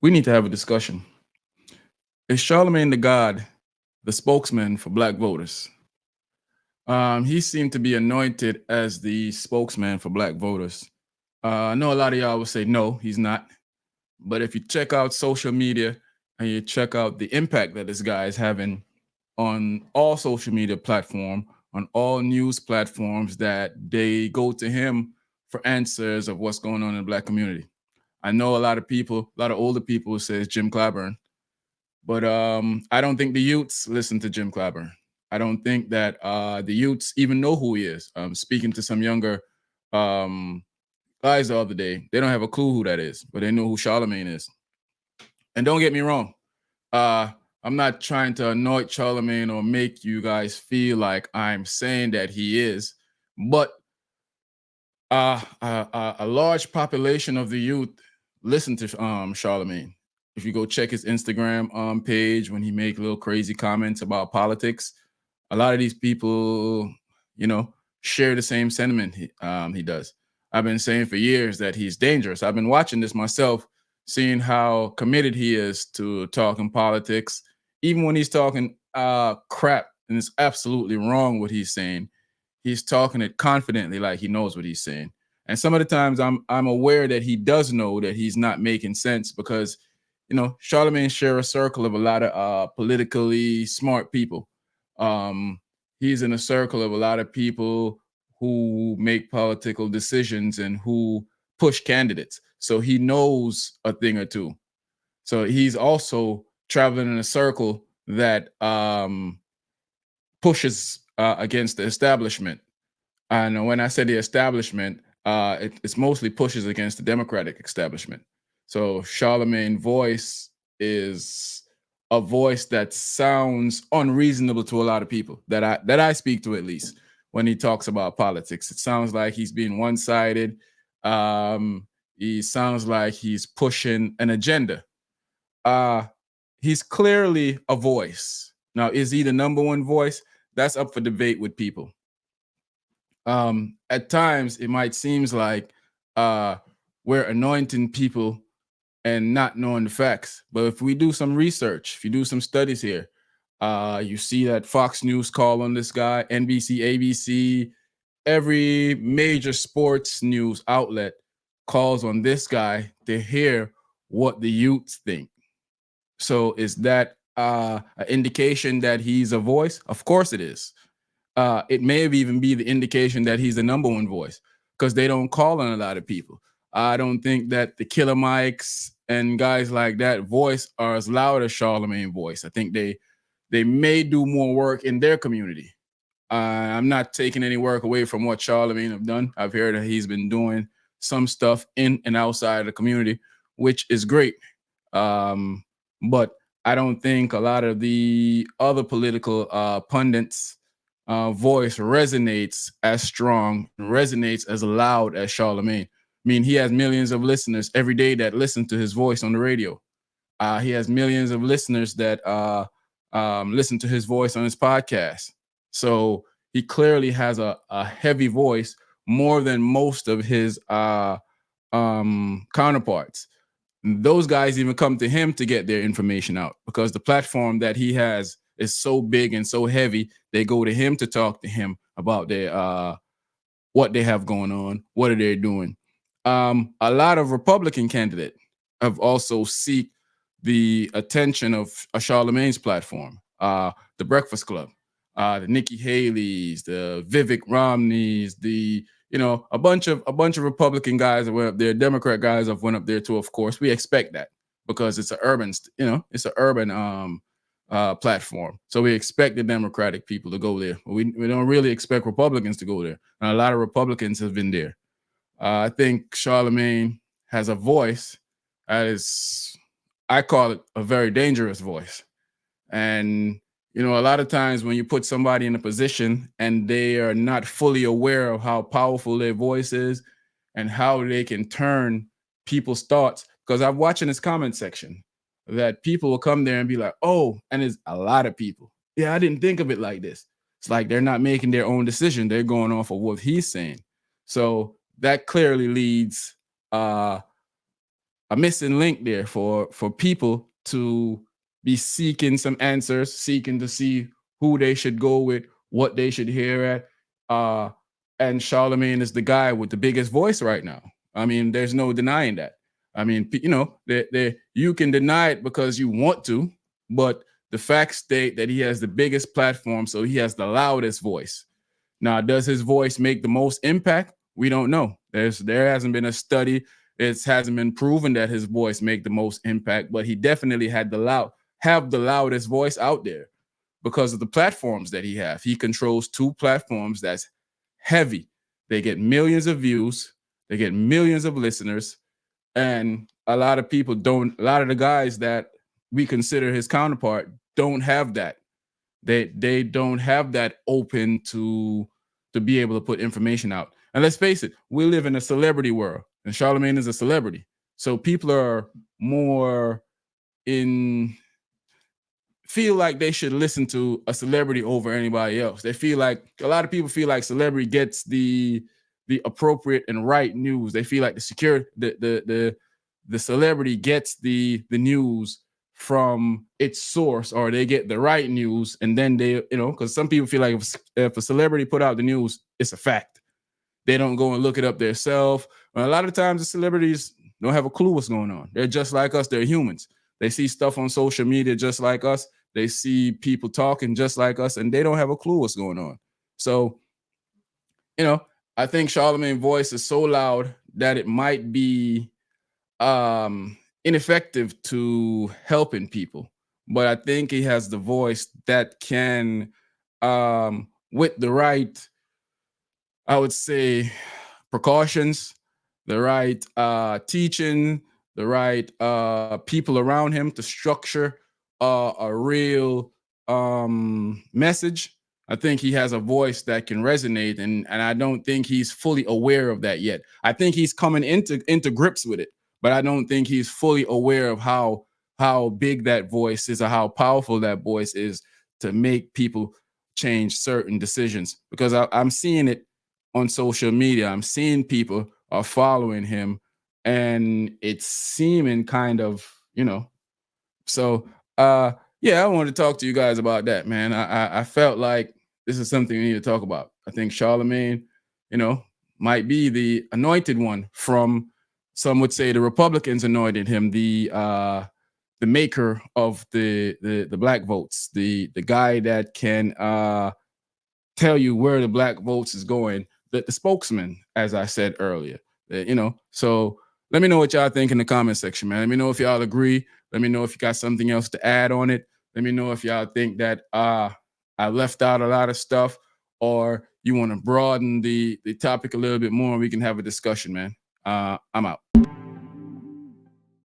We need to have a discussion. Is Charlamagne the God, the spokesman for black voters? He seemed to be anointed as the spokesman for black voters. I know a lot of y'all would say no, he's not. But if you check out social media and you check out the impact that this guy is having on all social media platform, on all news platforms, that they go to him for answers of what's going on in the black community. I know a lot of people, a lot of older people says Jim Clyburn. But I don't think the youths listen to Jim Clyburn. I don't think that the youths even know who he is. Speaking to some younger um, guys the other day, they don't have a clue who that is, but they know who Charlamagne is. And don't get me wrong, uh, I'm not trying to anoint Charlamagne or make you guys feel like I'm saying that he is, but a large population of the youth listen to Charlamagne. If you go check his Instagram page when he make little crazy comments about politics, a lot of these people, you know, share the same sentiment he does. I've been saying for years that he's dangerous. I've been watching this myself, seeing how committed he is to talking politics, even when he's talking crap and it's absolutely wrong what he's saying. He's talking it confidently, like he knows what he's saying. And some of the times I'm aware that he does know that he's not making sense because, you know, Charlamagne share a circle of a lot of politically smart people. Um, he's in a circle of a lot of people who make political decisions and who push candidates. So he knows a thing or two. So he's also traveling in a circle that pushes against the establishment. And when I say the establishment, it's mostly pushes against the Democratic establishment. So Charlamagne voice is a voice that sounds unreasonable to a lot of people that I speak to, at least when he talks about politics. It sounds like he's being one-sided. He sounds like he's pushing an agenda. Uh, he's clearly a voice. Now, is he the number one voice? That's up for debate with people. At times it might seems like uh, we're anointing people and not knowing the facts. But if we do some research, if you do some studies here, you see that Fox News call on this guy, NBC, ABC, every major sports news outlet calls on this guy to hear what the youths think. So is that an indication that he's a voice? Of course it is. It may have even be the indication that he's the number one voice because they don't call on a lot of people. I don't think that the Killer Mikes and guys like that voice are as loud as Charlamagne voice. I think they may do more work in their community. I'm not taking any work away from what Charlamagne have done. I've heard that he's been doing some stuff in and outside of the community, which is great. But I don't think a lot of the other political pundits voice resonates as strong, resonates as loud as Charlamagne. I mean, he has millions of listeners every day that listen to his voice on the radio. He has millions of listeners that listen to his voice on his podcast. So he clearly has a heavy voice more than most of his counterparts. Those guys even come to him to get their information out because the platform that he has is so big and so heavy. They go to him to talk to him about their what they have going on, what are they doing. A lot of Republican candidates have also seek the attention of a Charlamagne's platform, the Breakfast Club, the Nikki Haley's, the Vivek Romney's, the a bunch of Republican guys that went up there, Democrat guys have went up there too. Of course, we expect that because it's an urban, it's an urban platform. So we expect the Democratic people to go there. We don't really expect Republicans to go there. And a lot of Republicans have been there. I think Charlamagne has a voice that is, I call it a very dangerous voice. And, a lot of times when you put somebody in a position and they are not fully aware of how powerful their voice is and how they can turn people's thoughts, because I've watched in this comment section that people will come there and be like, oh, and it's a lot of people. Yeah, I didn't think of it like this. It's like they're not making their own decision. They're going off of what he's saying. So that clearly leads a missing link there for people to be seeking some answers, seeking to see who they should go with, what they should hear at. And Charlamagne is the guy with the biggest voice right now. I mean, there's no denying that. I mean, you know, you can deny it because you want to, but the facts state that he has the biggest platform, so he has the loudest voice. Now, does his voice make the most impact? We don't know. There hasn't been a study. It hasn't been proven that his voice make the most impact, but he definitely have the loudest voice out there because of the platforms that he have. He controls two platforms that's heavy. They get millions of views, they get millions of listeners, and a lot of people don't. A lot of the guys that we consider his counterpart don't have that. They don't have that open to be able to put information out. And let's face it, we live in a celebrity world, and Charlamagne is a celebrity, so people are more in feel like they should listen to a celebrity over anybody else. They feel like a lot of people feel like celebrity gets the appropriate and right news. They feel like the celebrity gets the news from its source, or they get the right news, and then they, you know, because some people feel like if a celebrity put out the news, it's a fact. They don't go and look it up themselves. A lot of times the celebrities don't have a clue what's going on. They're just like us. They're humans. They see stuff on social media just like us. They see people talking just like us, and they don't have a clue what's going on. So, you know, I think Charlamagne's voice is so loud that it might be ineffective to helping people. But I think he has the voice that can, with the right, I would say, precautions, the right teaching, the right people around him to structure a real message. I think he has a voice that can resonate, and I don't think he's fully aware of that yet. I think he's coming into grips with it, but I don't think he's fully aware of how big that voice is or how powerful that voice is to make people change certain decisions. Because I'm seeing it on social media. I'm seeing people are following him, and it's seeming kind of, you know. So yeah, I wanted to talk to you guys about that, man. I felt like this is something we need to talk about. I think Charlamagne, you know, might be the anointed one from, some would say the Republicans anointed him, the maker of the black votes, the guy that can tell you where the black votes is going, the spokesman, as I said earlier. You know, so let me know what y'all think in the comment section, man. Let me know if y'all agree. Let me know if you got something else to add on it. Let me know if y'all think that I left out a lot of stuff, or you want to broaden the topic a little bit more, and we can have a discussion, man. I'm out.